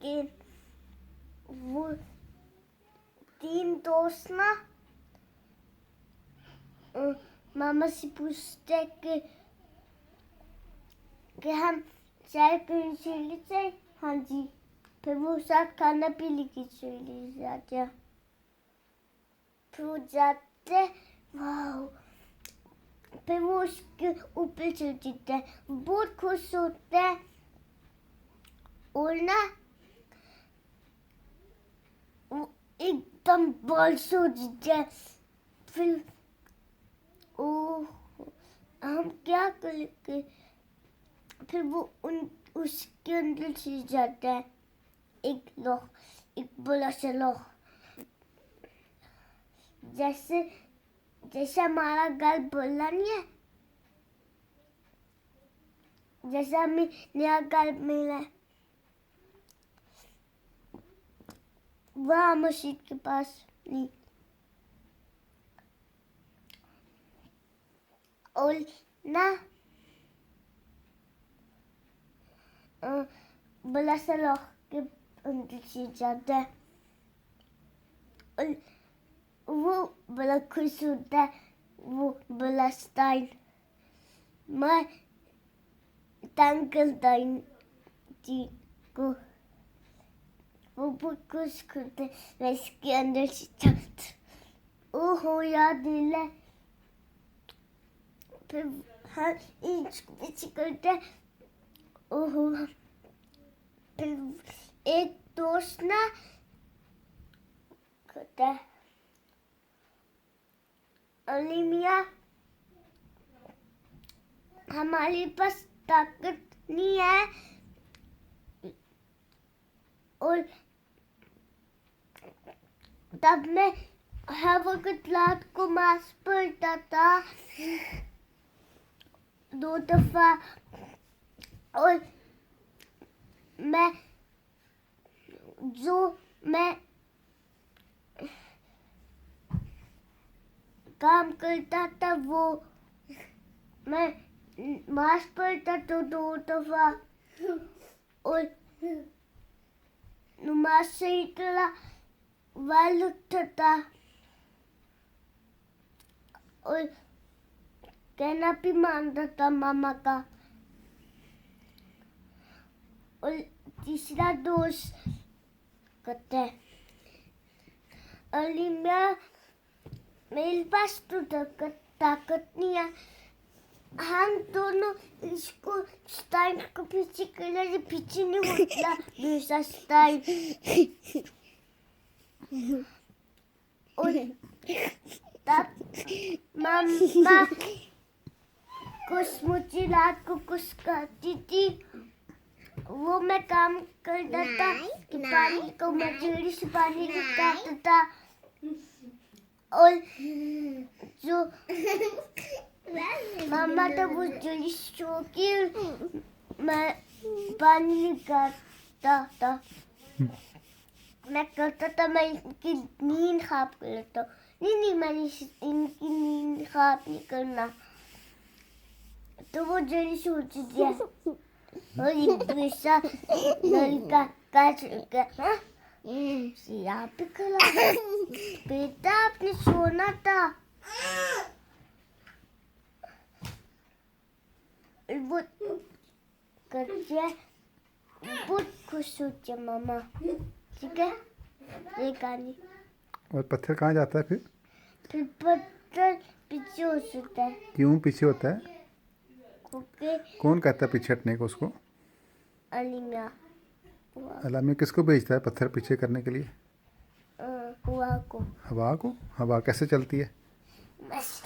कि वो 3 दोस्त ना मामा से पूछते कि हम चाय पीनी चाहिए। हाँ जी, फिर वो साथ खाना पीने की चले जाते। फिर वो जाते, वाह, फिर वो उसके ऊपर चलते हैं, बहुत खुश होते हैं और ना वो एकदम बारिश हो जाती है। फिर ओह, हम क्या करेंगे? फिर वो उसके अंदर से जाता है एक लोग, एक बड़ा सा लोग, जैसे हमारा घर बड़ा नहीं है, जैसे हमें नया घर मिला है, वहाँ मस्जिद के पास नहीं। और ना बड़ा सा लोग के अंदर से जाता है और वो बड़ा खुश होता है। वो बड़ा स्टाइन, मैं अंकल टाइन जी को वो बहुत खुश करते हैं। मैं इसके अंदर से जाता, ओहो याद दिल है। फिर हाँ पीछे करते हैं, ओहो। फिर एक दोस्त ना कहता है, अली मियाँ, हमारे पास ताकत नहीं है और तब मैं हर वक्त रात को मास्क पहनता था 2 दफा और मैं काम करता था वो मैं मास्क पहनता था 2 दफा और नमाज सही तरह वाल उठता था और कहना भी मानता था मामा का। और तीसरा दोस्त कहता है, अली मियाँ, मेरे पास तो ताकत नहीं है, हम दोनों इसको स्टाइल को पीछे करने पीछे नहीं होता दूसरा स्टाइल। और तब मामा कुछ मुझे रात को कुछ कहती थी, वो मैं काम करता था कि पानी को मजदूरी से पानी निकालता था और जो मामा तो वो जल्दी सो के मैं पानी निकालता था। मैं कहता था मैं इनकी नींद खराब कर लेता हूँ। नहीं, मैंने इनकी नींद खराब नहीं करना। तो वो जल्दी सो जाती है और ये दूसरा लड़का काट गया, यहाँ पे खड़ा, बेटा आपने सोना था। वो करती है, बहुत खुश होती है मामा। ठीक है, ये कहानी। और पत्थर कहाँ जाता है फिर? फिर पत्थर पीछे हो सकता है। क्यों पीछे होता है? क्योंकि कौन कहता है पीछे हटने को उसको? अली मियाँ। अल्लाह में किसको भेजता है पत्थर पीछे करने के लिए? हुआ को। हवा को? हवा कैसे चलती है? बस